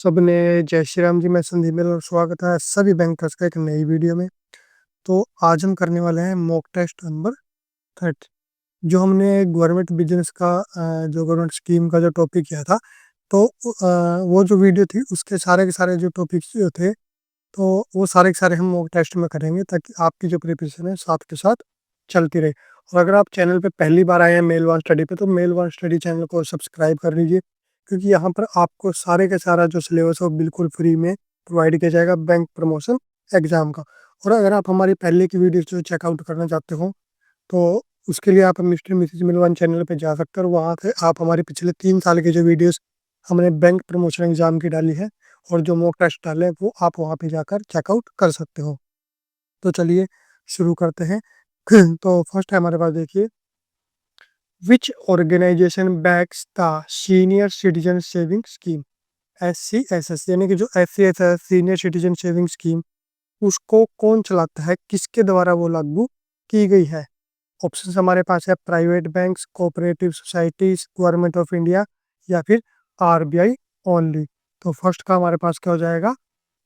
सबने जय श्री राम जी। मैं संदीप मेरा स्वागत है सभी बैंकर्स का एक नई वीडियो में। तो आज हम करने वाले हैं मॉक टेस्ट नंबर 30। जो हमने गवर्नमेंट बिजनेस का जो गवर्नमेंट स्कीम का जो टॉपिक किया था, तो वो जो वीडियो थी उसके सारे के सारे जो टॉपिक्स जो थे, तो वो सारे के सारे हम मॉक टेस्ट में करेंगे ताकि आपकी जो प्रिपरेशन है साथ के साथ चलती रहे। और अगर आप चैनल पे पहली बार आए हैं मेल वन स्टडी पे, तो मेल वन स्टडी चैनल को सब्सक्राइब कर लीजिए, क्योंकि यहाँ पर आपको सारे का सारा जो सिलेबस है वो बिल्कुल फ्री में प्रोवाइड किया जाएगा बैंक प्रमोशन एग्जाम का। और अगर आप हमारी पहले की वीडियो जो चेकआउट करना चाहते हो, तो उसके लिए आप मिस्टर मिसेज मिलवान चैनल पे जा सकते हो, और वहाँ से आप हमारे पिछले 3 साल की जो वीडियोस हमने बैंक प्रमोशन एग्जाम की डाली है और जो मॉक टेस्ट डाले हैं, वो आप वहाँ पे जाकर चेकआउट कर सकते हो। तो चलिए शुरू करते हैं। तो फर्स्ट है हमारे पास, देखिए, which organisation backs the senior citizen saving scheme. SCSS यानी कि जो SCSS senior citizen saving scheme, उसको कौन चलाता है, किसके द्वारा वो लागू की गई है। ऑप्शन हमारे पास है private banks, cooperative societies, government of India, या फिर RBI ओनली। तो फर्स्ट का हमारे पास क्या हो जाएगा,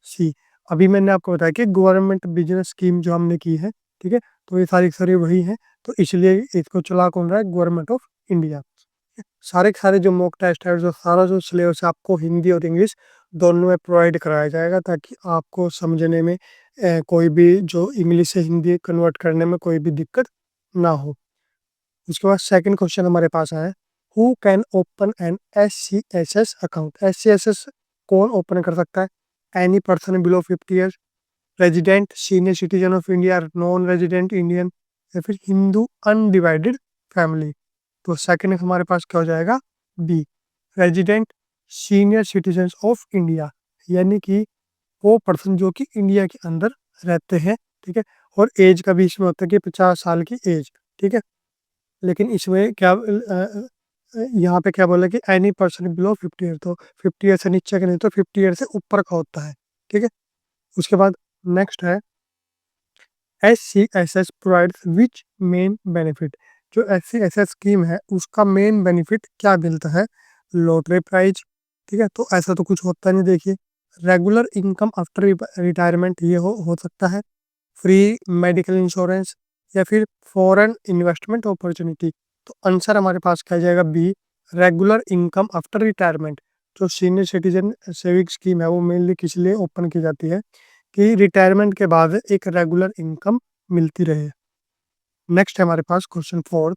सी। अभी मैंने आपको बताया कि गवर्नमेंट बिजनेस स्कीम जो हमने की है, ठीक है, तो ये सारी सारी वही है, तो इसलिए इसको चला कौन रहा है, गवर्नमेंट ऑफ इंडिया। सारे के सारे जो मॉक टेस्ट है, जो सारा जो सिलेबस है, आपको हिंदी और इंग्लिश दोनों में प्रोवाइड कराया जाएगा, ताकि आपको समझने में कोई भी जो इंग्लिश से हिंदी कन्वर्ट करने में कोई भी दिक्कत ना हो। उसके बाद सेकंड क्वेश्चन हमारे पास आया है, who can open an SCSS account. SCSS कौन ओपन कर सकता है, any person below 50 years, resident senior citizen of India, non resident Indian, या फिर हिंदू अनडिवाइडेड फैमिली। तो सेकंड हमारे पास क्या हो जाएगा, B, resident senior citizen of India, यानी कि वो पर्सन जो कि इंडिया के अंदर रहते हैं, ठीक है। और एज का भी इसमें होता है कि 50 साल की एज, ठीक है। लेकिन इसमें क्या यहाँ पे क्या बोला कि एनी पर्सन बिलो 50 ईयर, तो 50 ईयर से नीचे का नहीं, तो 50 ईयर से ऊपर का होता है, ठीक है। उसके बाद नेक्स्ट है, SCSS प्रोवाइड्स विच मेन बेनिफिट। जो SCSS स्कीम है उसका मेन बेनिफिट क्या मिलता है, लॉटरी प्राइज, ठीक है, तो ऐसा तो कुछ होता नहीं। देखिए, रेगुलर इनकम आफ्टर रिटायरमेंट, ये हो सकता है, फ्री मेडिकल इंश्योरेंस, या फिर फॉरेन इन्वेस्टमेंट अपॉर्चुनिटी। तो आंसर हमारे पास क्या जाएगा, B, regular income after retirement. जो सीनियर सिटीजन सेविंग स्कीम है वो मेनली किस लिए ओपन की जाती है, कि रिटायरमेंट के बाद एक रेगुलर इनकम मिलती रहे। नेक्स्ट है हमारे पास question fourth,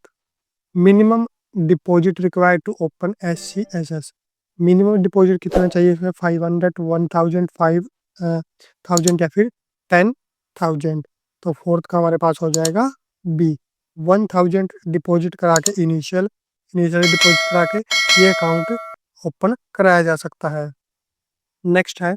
minimum deposit required to open SCSS। Minimum deposit कितना चाहिए इसमें, 500, 1000, 5000, या फिर 10,000। तो फोर्थ का हमारे पास हो जाएगा बी, 1000 डिपॉजिट करा के इनिशियल डिपॉजिट करा के ये अकाउंट ओपन कराया जा सकता है। नेक्स्ट है,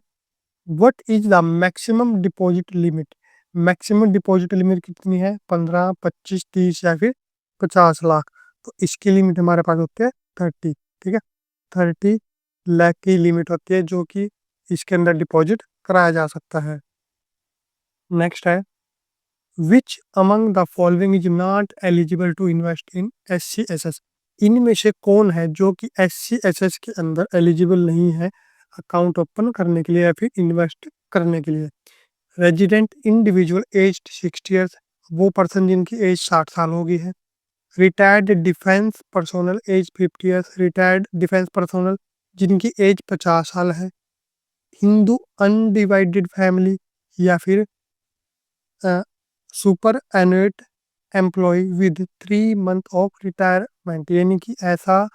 what is the maximum deposit limit. Maximum deposit limit कितनी है, 15, 25, 30, या फिर 50 लाख। तो इसकी लिमिट हमारे पास होती है 30, ठीक है। 30 लाख की लिमिट होती है जो कि इसके अंदर डिपॉजिट कराया जा सकता है। नेक्स्ट है, which among the following is not eligible to invest in SCSS। इनमें से कौन है जो कि SCSS के अंदर एलिजिबल नहीं है अकाउंट ओपन करने के लिए या फिर इन्वेस्ट करने के लिए। रेजिडेंट इंडिविजुअल एज 60 ईयर्स, वो पर्सन जिनकी एज 60 साल हो गई है। Retired defence personnel age 50 years, retired defence personnel जिनकी एज 50 साल है। हिंदू अनडिवाइडेड फैमिली, या फिर superannuate employ with 3 month of retirement, यानी कि ऐसा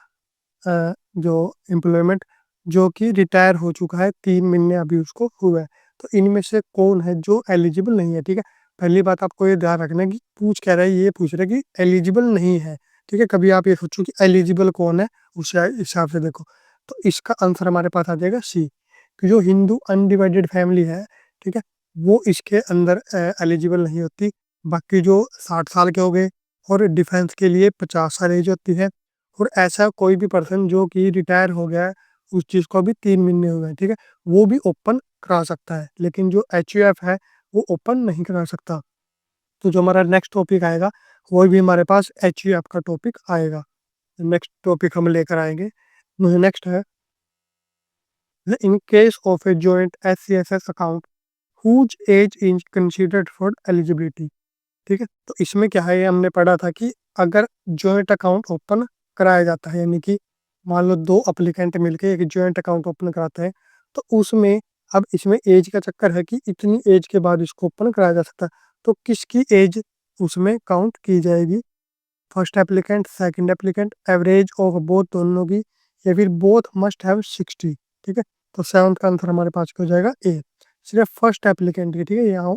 जो एम्प्लॉयमेंट जो कि रिटायर हो चुका है, 3 महीने अभी उसको हुआ है। तो इनमें से कौन है जो एलिजिबल नहीं है, ठीक है। पहली बात आपको ये ध्यान रखना है कि पूछ कह रहा है, ये पूछ रहा है कि एलिजिबल नहीं है, ठीक है। कभी आप ये सोचो कि एलिजिबल कौन है, उस हिसाब से देखो। तो इसका आंसर हमारे पास आ जाएगा सी, कि जो हिंदू अनडिवाइडेड फैमिली है, ठीक है, वो इसके अंदर एलिजिबल नहीं होती। बाकी जो 60 साल के हो गए, और डिफेंस के लिए 50 साल एज होती है, और ऐसा कोई भी पर्सन जो कि रिटायर हो गया है, उस चीज़ को भी 3 महीने हुए हैं, ठीक है, वो भी ओपन करा सकता है। लेकिन जो HUF है वो ओपन नहीं करा सकता। तो जो हमारा नेक्स्ट टॉपिक आएगा, वो भी हमारे पास HUF का टॉपिक आएगा। नेक्स्ट टॉपिक हम लेकर आएंगे। नेक्स्ट है, in case of a joint SCSS account whose age is considered for eligibility. ठीक है, तो इसमें क्या है, ये हमने पढ़ा था कि अगर जॉइंट अकाउंट ओपन कराया जाता है, यानी कि मान लो दो अप्लीकेंट मिलके एक जॉइंट अकाउंट ओपन कराते हैं, तो उसमें अब इसमें एज का चक्कर है कि इतनी एज के बाद इसको ओपन कराया जा सकता है। तो किसकी एज उसमें काउंट की जाएगी? First applicant, second applicant, average of both दोनों की, या फिर बोथ मस्ट हैव 60। ठीक है, तो सेवंथ का आंसर हमारे पास हो जाएगा ए, सिर्फ फर्स्ट एप्लीकेंट की। ठीक है, यहाँ